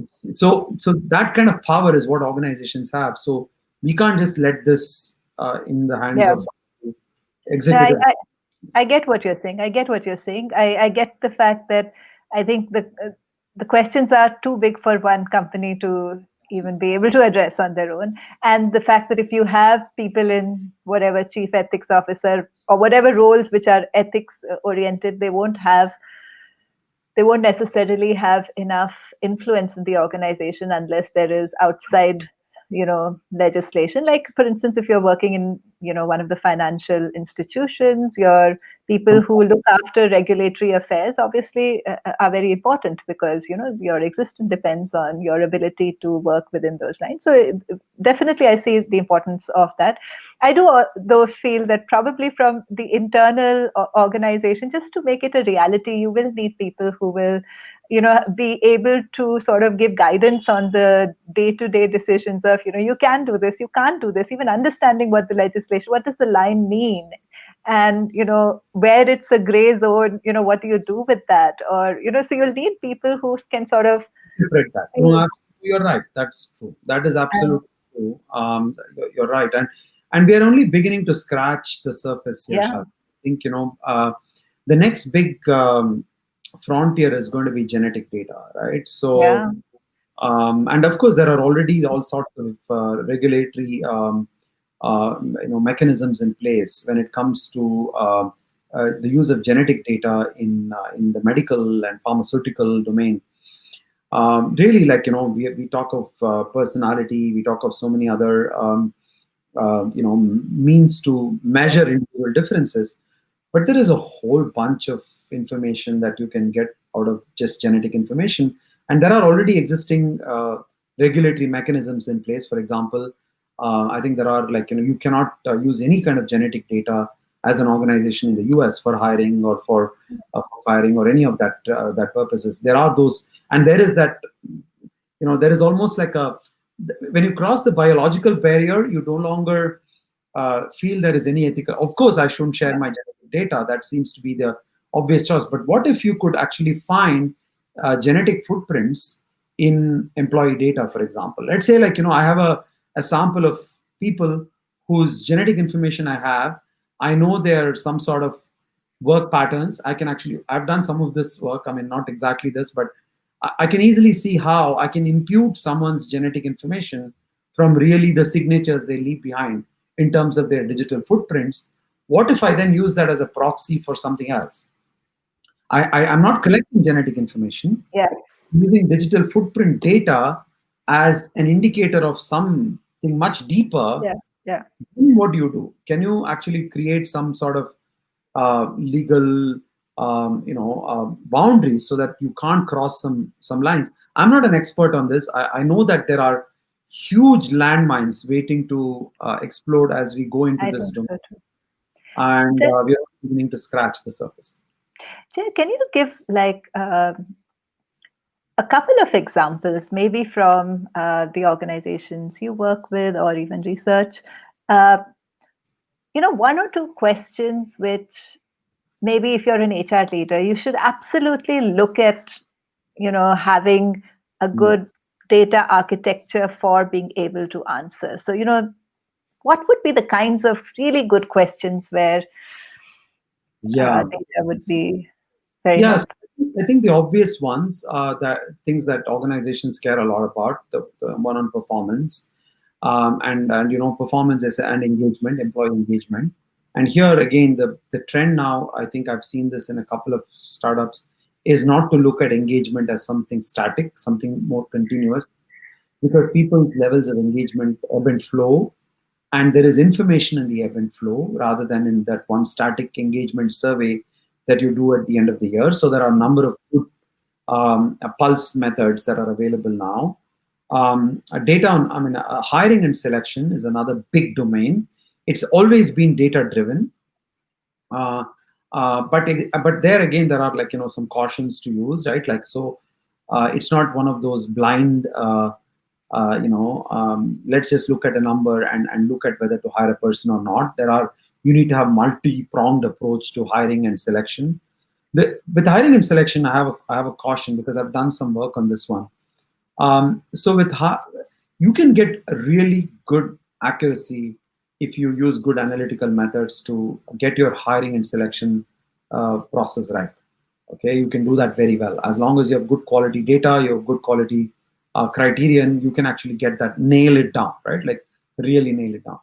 So that kind of power is what organizations have. So we can't just let this in the hands yeah. of No, executive. I get what you're saying. I get what you're saying. I get the fact that I think the questions are too big for one company to even be able to address on their own. And the fact that if you have people in whatever chief ethics officer or whatever roles which are ethics oriented, they won't necessarily have enough influence in the organization unless there is outside legislation. Like, for instance, if you're working in one of the financial institutions. Your people who look after regulatory affairs obviously are very important, because your existence depends on your ability to work within those lines. So definitely I see the importance of that. I do though feel that probably from the internal organization, just to make it a reality, you will need people who will be able to sort of give guidance on the day-to-day decisions of, you can do this, you can't do this, even understanding what the legislation, what does the line mean, and where it's a gray zone, what do you do with that? Or so you'll need people who can sort of Interpret that. No, think. you're right. That's true. That is And absolutely true. You're right, and we are only beginning to scratch the surface here, yeah, Shah. I think the next big frontier is going to be genetic data, right? So, yeah, and of course, there are already all sorts of regulatory mechanisms in place when it comes to the use of genetic data in the medical and pharmaceutical domain. Really, like we talk of personality, we talk of so many other means to measure individual differences, but there is a whole bunch of information that you can get out of just genetic information, and there are already existing regulatory mechanisms in place. For example, I think there are, like you cannot use any kind of genetic data as an organization in the US for hiring or for firing or any of that purposes. There are those, and there is that, there is almost like a, when you cross the biological barrier, you no longer feel there is any ethical. Of course, I shouldn't share yeah, my genetic data. That seems to be the obvious choice. But what if you could actually find genetic footprints in employee data, for example? Let's say, like, I have a sample of people whose genetic information I have. I know their some sort of work patterns. I've done some of this work. I mean, not exactly this, but I can easily see how I can impute someone's genetic information from really the signatures they leave behind in terms of their digital footprints. What if I then use that as a proxy for something else? I'm not collecting genetic information, yeah, using digital footprint data as an indicator of something much deeper. yeah, yeah. Then what do you do? Can you actually create some sort of legal boundaries so that you can't cross some lines? I'm not an expert on this. I know that there are huge landmines waiting to explode as we go into I this think domain, so too. and Jay, we are beginning to scratch the surface. Can you give like a couple of examples, maybe from the organizations you work with or even research, uh, one or two questions which maybe if you're an HR leader, you should absolutely look at, having a Mm. good data architecture for being able to answer. So, what would be the kinds of really good questions where Yeah, data would be very yeah. So helpful? I think the obvious ones are that things that organizations care a lot about. The one on performance, and performance is and engagement, employee engagement. And here again, the trend now, I think I've seen this in a couple of startups, is not to look at engagement as something static, something more continuous, because people's levels of engagement ebb and flow, and there is information in the ebb and flow rather than in that one static engagement survey that you do at the end of the year. So there are a number of good pulse methods that are available now. Data on, hiring and selection is another big domain. It's always been data driven, uh, but there again there are, like, some cautions to use, right? Like, so it's not one of those blind let's just look at a number and look at whether to hire a person or not. You need to have multi-pronged approach to hiring and selection. With hiring and selection, I have a caution because I've done some work on this one. So you can get a really good accuracy if you use good analytical methods to get your hiring and selection process right. Okay, you can do that very well as long as you have good quality data, you have good quality criterion. You can actually get that, nail it down, right? Like, really nail it down.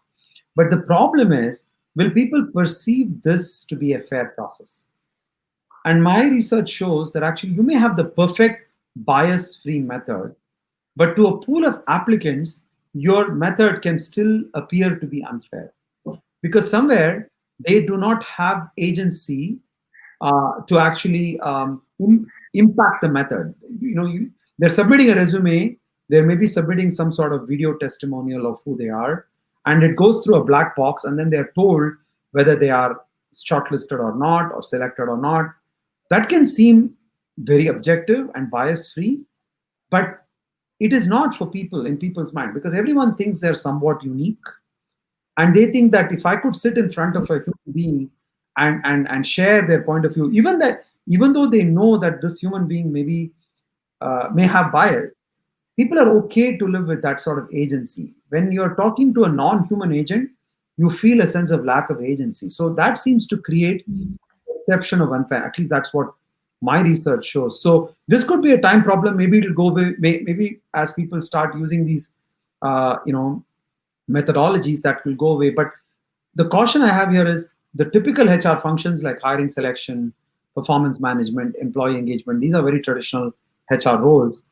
But the problem is, will people perceive this to be a fair process? And my research shows that actually you may have the perfect bias-free method, but to a pool of applicants, your method can still appear to be unfair. because somewhere they do not have agency to actually impact the method. They're submitting a resume, they may be submitting some sort of video testimonial of who they are, and it goes through a black box, and then they're told whether they are shortlisted or not, or selected or not. That can seem very objective and bias free, but it is not for people in people's mind, because everyone thinks they're somewhat unique, and they think that if I could sit in front of a human being and share their point of view, even though they know that this human being may have bias, people are okay to live with that sort of agency. When you're talking to a non-human agent, you feel a sense of lack of agency. So that seems to create perception of unfair. At least that's what my research shows. So this could be a time problem. Maybe it'll go away. Maybe as people start using these, methodologies, that will go away. But the caution I have here is the typical HR functions like hiring, selection, performance management, employee engagement. These are very traditional HR roles.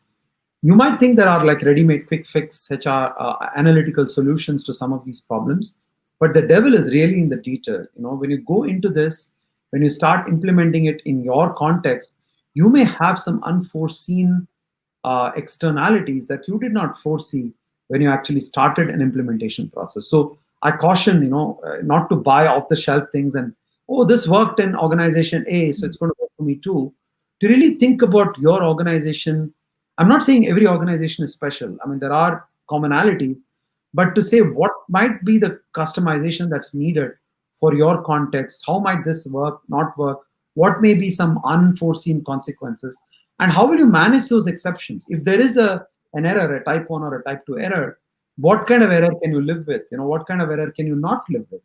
You might think there are like ready-made quick fix HR analytical solutions to some of these problems, but the devil is really in the detail. When you go into this, when you start implementing it in your context, you may have some unforeseen externalities that you did not foresee when you actually started an implementation process. So I caution, not to buy off the shelf things and, oh, this worked in organization A, so it's going to work for me too. To really think about your organization. I'm not saying every organization is special. I mean, there are commonalities, but to say what might be the customization that's needed for your context, how might this work, not work, what may be some unforeseen consequences, and how will you manage those exceptions? If there is an error, a type 1 or a type 2 error, what kind of error can you live with? What kind of error can you not live with?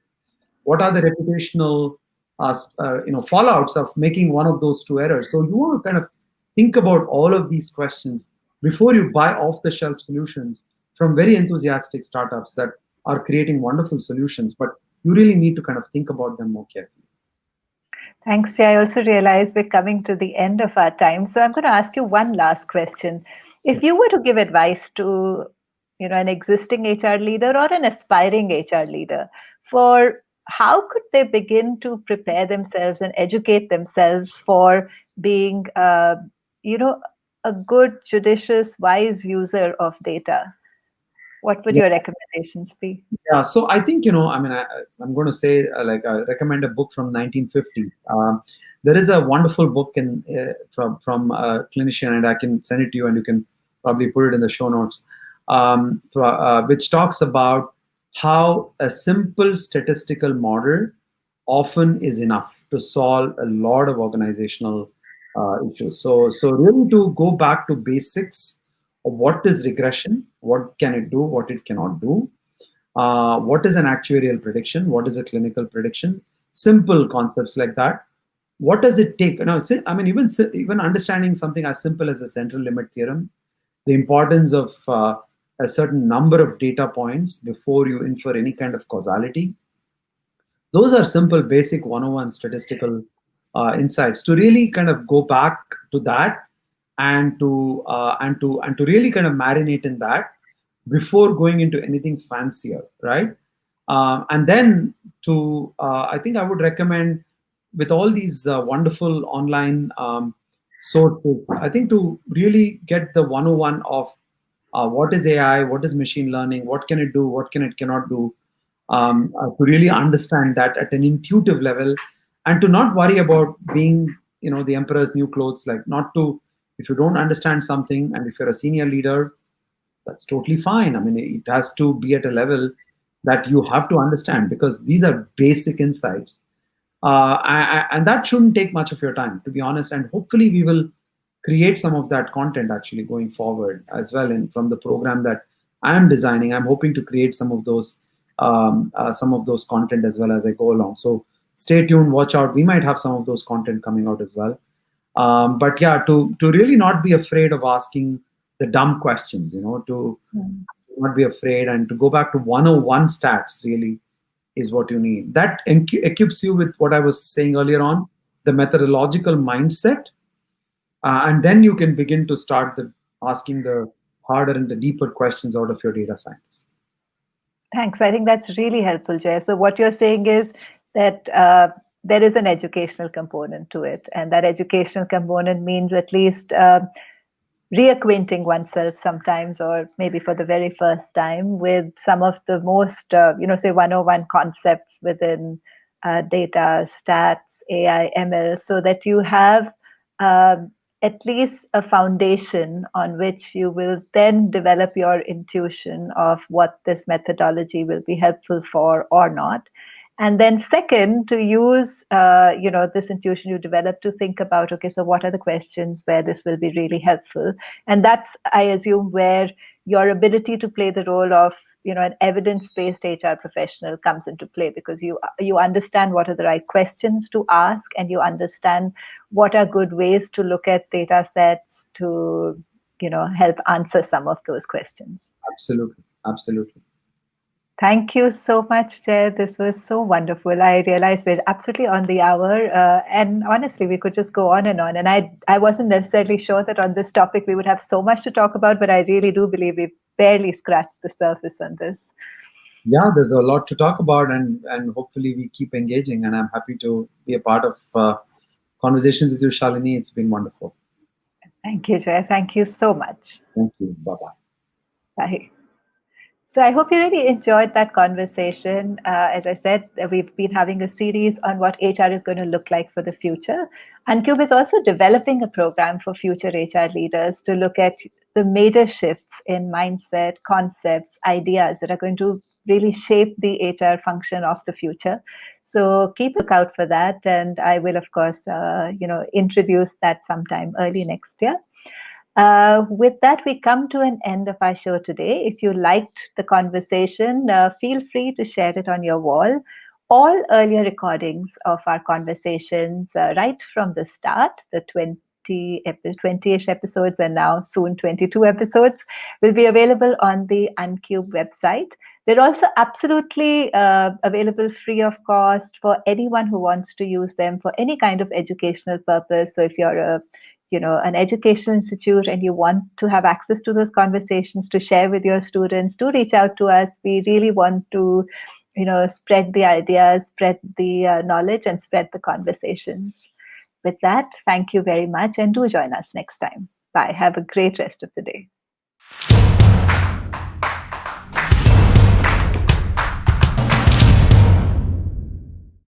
What are the reputational fallouts of making one of those two errors? So you want to kind of think about all of these questions before you buy off the shelf solutions from very enthusiastic startups that are creating wonderful solutions, but you really need to kind of think about them more carefully. Thanks, Jay. I also realize we're coming to the end of our time. So I'm going to ask you one last question. If you were to give advice to, an existing HR leader or an aspiring HR leader for how could they begin to prepare themselves and educate themselves for being, you know, a good, judicious, wise user of data, what would Yeah. your recommendations be? Yeah, so I think, I mean, I'm going to say, like, I recommend a book from 1950. There is a wonderful book from a clinician, and I can send it to you, and you can probably put it in the show notes, which talks about how a simple statistical model often is enough to solve a lot of organizational issues. So really to go back to basics of what is regression, what can it do, what it cannot do, what is an actuarial prediction, what is a clinical prediction, simple concepts like that. What does it take? I mean, even understanding something as simple as the central limit theorem, the importance of a certain number of data points before you infer any kind of causality. Those are simple, basic 101 statistical insights. To really kind of go back to that, and to really kind of marinate in that before going into anything fancier, right? And then I think I would recommend, with all these wonderful online sources, I think to really get the 101 of what is AI, what is machine learning, what can it do, what can it cannot do, to really understand that at an intuitive level, and to not worry about being, the emperor's new clothes. Like, not to, if you don't understand something, and if you're a senior leader, that's totally fine. I mean, it has to be at a level that you have to understand, because these are basic insights, and that shouldn't take much of your time, to be honest. And hopefully we will create some of that content actually going forward as well. And from the program that I am designing, I'm hoping to create some of those content as well as I go along. So stay tuned, watch out. We might have some of those content coming out as well. But yeah, to really not be afraid of asking the dumb questions, to not be afraid, and to go back to 101 stats really is what you need. That equips you with what I was saying earlier on, the methodological mindset, and then you can begin to start asking the harder and the deeper questions out of your data science. Thanks. I think that's really helpful, Jay. So, what you're saying is that there is an educational component to it, and that educational component means at least reacquainting oneself sometimes, or maybe for the very first time, with some of the most, say 101 concepts within data, stats, AI, ML, so that you have um, at least a foundation on which you will then develop your intuition of what this methodology will be helpful for or not. And then second, to use this intuition you develop to think about, okay, so what are the questions where this will be really helpful? And that's, I assume, where your ability to play the role of an evidence-based HR professional comes into play, because you understand what are the right questions to ask, and you understand what are good ways to look at data sets to help answer some of those questions. Absolutely, absolutely. Thank you so much, Jay. This was so wonderful. I realized we're absolutely on the hour. And honestly, we could just go on and on. And I wasn't necessarily sure that on this topic we would have so much to talk about, but I really do believe we've barely scratched the surface on this. Yeah, there's a lot to talk about, and hopefully we keep engaging. And I'm happy to be a part of conversations with you, Shalini. It's been wonderful. Thank you, Jay. Thank you so much. Thank you. Bye bye. Bye. So I hope you really enjoyed that conversation. As I said, we've been having a series on what HR is going to look like for the future. Uncube is also developing a program for future HR leaders to look at the major shifts in mindset, concepts, ideas that are going to really shape the HR function of the future. So keep a lookout for that, and I will, of course, introduce that sometime early next year. With that, we come to an end of our show today. If you liked the conversation, feel free to share it on your wall. All earlier recordings of our conversations, right from the start, the 20-ish episodes and now soon 22 episodes, will be available on the Uncube website. They're also absolutely available free of cost for anyone who wants to use them for any kind of educational purpose. So if you're an educational institute and you want to have access to those conversations to share with your students, do reach out to us. We really want to spread the ideas, spread the knowledge, and spread the conversations. With that, thank you very much, and do join us next time. Bye. Have a great rest of the day.